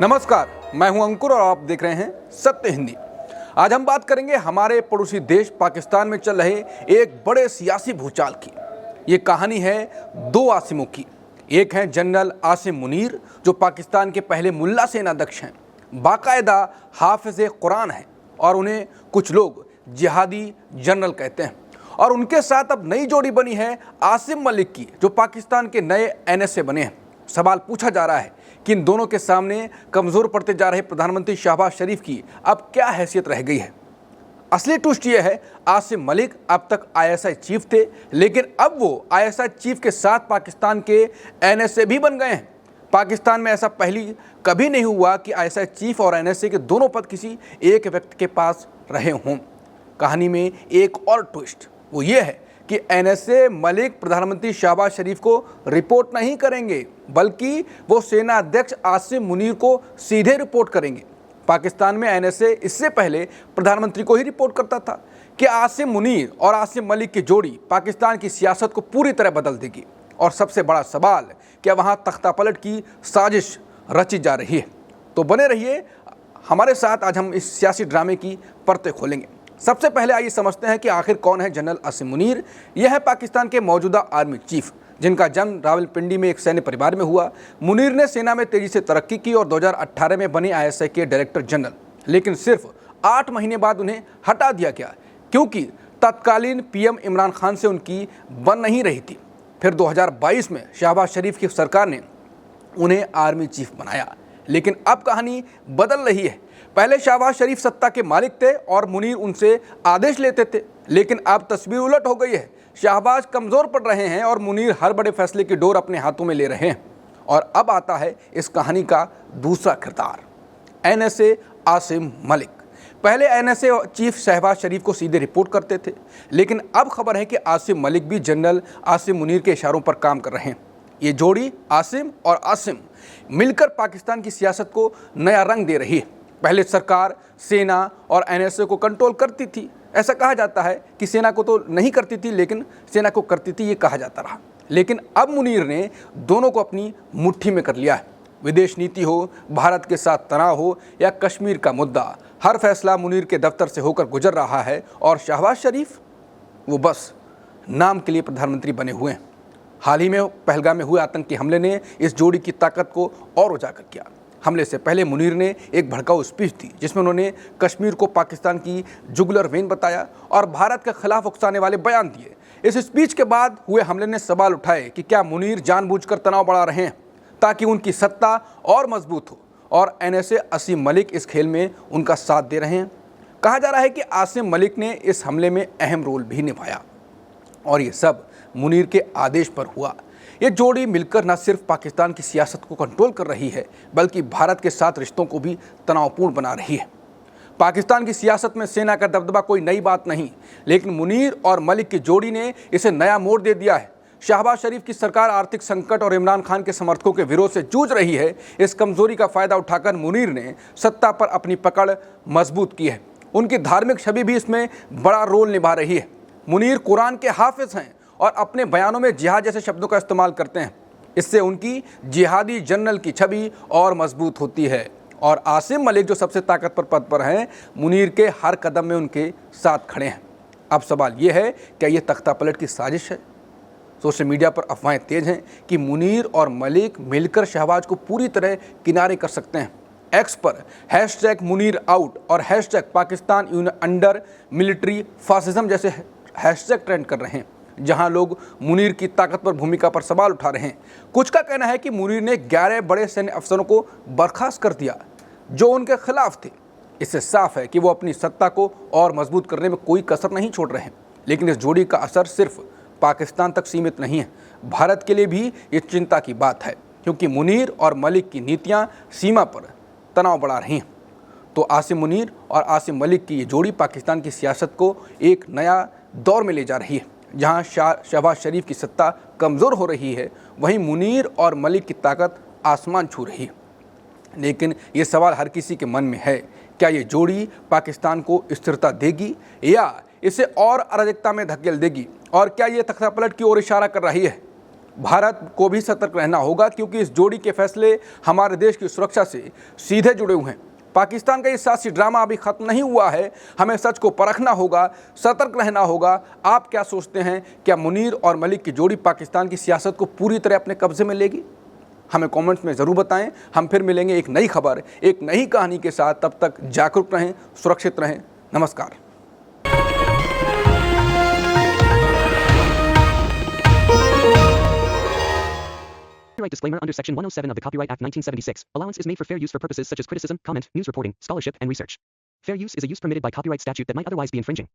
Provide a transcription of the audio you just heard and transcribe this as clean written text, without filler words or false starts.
नमस्कार, मैं हूं अंकुर और आप देख रहे हैं सत्य हिंदी। आज हम बात करेंगे हमारे पड़ोसी देश पाकिस्तान में चल रहे एक बड़े सियासी भूचाल की। ये कहानी है दो आसिमों की। एक है जनरल आसिम मुनीर, जो पाकिस्तान के पहले मुल्ला सेनाध्यक्ष हैं, बाकायदा हाफिज़ कुरान हैं और उन्हें कुछ लोग जिहादी जनरल कहते हैं। और उनके साथ अब नई जोड़ी बनी है आसिम मलिक की, जो पाकिस्तान के नए NSA बने हैं। सवाल पूछा जा रहा है कि इन दोनों के सामने कमज़ोर पड़ते जा रहे प्रधानमंत्री शहबाज शरीफ की अब क्या हैसियत रह गई है। असली ट्विस्ट ये है, आसिम मलिक अब तक ISI चीफ थे, लेकिन अब वो ISI चीफ के साथ पाकिस्तान के NSA भी बन गए हैं। पाकिस्तान में ऐसा पहले कभी नहीं हुआ कि ISI चीफ और NSA के दोनों पद किसी एक व्यक्ति के पास रहे हों। कहानी में एक और ट्विस्ट वो ये है कि NSA मलिक प्रधानमंत्री शहबाज शरीफ को रिपोर्ट नहीं करेंगे, बल्कि वो सेना अध्यक्ष आसिम मुनीर को सीधे रिपोर्ट करेंगे। पाकिस्तान में NSA इससे पहले प्रधानमंत्री को ही रिपोर्ट करता था कि आसिम मुनीर और आसिम मलिक की जोड़ी पाकिस्तान की सियासत को पूरी तरह बदल देगी। और सबसे बड़ा सवाल, क्या वहाँ तख्तापलट की साजिश रची जा रही है? तो बने रहिए हमारे साथ, आज हम इस सियासी ड्रामे की परतें खोलेंगे। सबसे पहले आइए समझते हैं कि आखिर कौन है जनरल आसिम मुनीर। यह है पाकिस्तान के मौजूदा आर्मी चीफ, जिनका जन्म रावलपिंडी में एक सैन्य परिवार में हुआ। मुनीर ने सेना में तेजी से तरक्की की और 2018 में बने ISI के डायरेक्टर जनरल, लेकिन सिर्फ 8 महीने बाद उन्हें हटा दिया गया, क्योंकि तत्कालीन PM इमरान खान से उनकी बन नहीं रही थी। फिर 2022 में शहबाज शरीफ की सरकार ने उन्हें आर्मी चीफ बनाया, लेकिन अब कहानी बदल रही है। पहले शहबाज शरीफ सत्ता के मालिक थे और मुनीर उनसे आदेश लेते थे, लेकिन अब तस्वीर उलट हो गई है। शहबाज कमज़ोर पड़ रहे हैं और मुनीर हर बड़े फैसले की डोर अपने हाथों में ले रहे हैं। और अब आता है इस कहानी का दूसरा किरदार, NSA आसिम मलिक। पहले NSA चीफ शहबाज शरीफ को सीधे रिपोर्ट करते थे, लेकिन अब खबर है कि आसिम मलिक भी जनरल आसिम मुनीर के इशारों पर काम कर रहे हैं। ये जोड़ी आसिम और आसिम मिलकर पाकिस्तान की सियासत को नया रंग दे रही है। पहले सरकार सेना और NSA को कंट्रोल करती थी। ऐसा कहा जाता है कि सेना को तो नहीं करती थी, लेकिन सेना को करती थी, ये कहा जाता रहा। लेकिन अब मुनीर ने दोनों को अपनी मुट्ठी में कर लिया है। विदेश नीति हो, भारत के साथ तनाव हो या कश्मीर का मुद्दा, हर फैसला मुनीर के दफ्तर से होकर गुजर रहा है। और शहबाज शरीफ वो बस नाम के लिए प्रधानमंत्री बने हुए हैं। हाल ही में पहलगाम में हुए आतंकी हमले ने इस जोड़ी की ताकत को और उजागर किया। हमले से पहले मुनीर ने एक भड़काऊ स्पीच दी, जिसमें उन्होंने कश्मीर को पाकिस्तान की जुगुलर वेन बताया और भारत के खिलाफ उकसाने वाले बयान दिए। इस स्पीच के बाद हुए हमले ने सवाल उठाए कि क्या मुनीर जानबूझकर तनाव बढ़ा रहे हैं ताकि उनकी सत्ता और मजबूत हो, और NSA आसिम मलिक इस खेल में उनका साथ दे रहे हैं। कहा जा रहा है कि आसिम मलिक ने इस हमले में अहम रोल भी निभाया और ये सब मुनीर के आदेश पर हुआ। ये जोड़ी मिलकर न सिर्फ पाकिस्तान की सियासत को कंट्रोल कर रही है, बल्कि भारत के साथ रिश्तों को भी तनावपूर्ण बना रही है। पाकिस्तान की सियासत में सेना का दबदबा कोई नई बात नहीं, लेकिन मुनीर और मलिक की जोड़ी ने इसे नया मोड़ दे दिया है। शहबाज शरीफ की सरकार आर्थिक संकट और इमरान खान के समर्थकों के विरोध से जूझ रही है। इस कमजोरी का फायदा उठाकर मुनीर ने सत्ता पर अपनी पकड़ मजबूत की है। उनकी धार्मिक छवि भी इसमें बड़ा रोल निभा रही है। मुनीर कुरान के हाफिज हैं और अपने बयानों में जिहाद जैसे शब्दों का इस्तेमाल करते हैं। इससे उनकी जिहादी जनरल की छवि और मजबूत होती है। और आसिम मलिक जो सबसे ताकतवर पद पर हैं, मुनीर के हर कदम में उनके साथ खड़े हैं। अब सवाल ये है, क्या ये तख्तापलट की साजिश है? सोशल मीडिया पर अफवाहें तेज हैं कि मुनीर और मलिक मिलकर शहबाज को पूरी तरह किनारे कर सकते हैं। एक्स पर #मुनीर आउट और #पाकिस्तान अंडर मिलिट्री फासिज्म जैसे हैशटैग ट्रेंड कर रहे हैं, जहां लोग मुनीर की ताकतवर भूमिका पर सवाल उठा रहे हैं। कुछ का कहना है कि मुनीर ने 11 बड़े सैन्य अफसरों को बर्खास्त कर दिया जो उनके खिलाफ थे। इससे साफ है कि वो अपनी सत्ता को और मजबूत करने में कोई कसर नहीं छोड़ रहे हैं। लेकिन इस जोड़ी का असर सिर्फ पाकिस्तान तक सीमित नहीं है, भारत के लिए भी ये चिंता की बात है, क्योंकि मुनीर और मलिक की नीतियां सीमा पर तनाव बढ़ा रही हैं। तो आसिम मुनीर और आसिम मलिक की ये जोड़ी पाकिस्तान की सियासत को एक नया दौर में ले जा रही है। जहां शहबाज शरीफ की सत्ता कमज़ोर हो रही है, वहीं मुनीर और मलिक की ताकत आसमान छू रही है। लेकिन ये सवाल हर किसी के मन में है, क्या ये जोड़ी पाकिस्तान को स्थिरता देगी या इसे और अराजकता में धकेल देगी? और क्या ये तख्तापलट की ओर इशारा कर रही है? भारत को भी सतर्क रहना होगा, क्योंकि इस जोड़ी के फैसले हमारे देश की सुरक्षा से सीधे जुड़े हुए हैं। पाकिस्तान का ये सियासी ड्रामा अभी खत्म नहीं हुआ है। हमें सच को परखना होगा, सतर्क रहना होगा। आप क्या सोचते हैं, क्या मुनीर और मलिक की जोड़ी पाकिस्तान की सियासत को पूरी तरह अपने कब्जे में लेगी? हमें कमेंट्स में ज़रूर बताएं। हम फिर मिलेंगे एक नई खबर, एक नई कहानी के साथ। तब तक जागरूक रहें, सुरक्षित रहें। नमस्कार। Copyright disclaimer under Section 107 of the Copyright Act 1976. Allowance is made for fair use for purposes such as criticism, comment, news reporting, scholarship, and research. Fair use is a use permitted by copyright statute that might otherwise be infringing.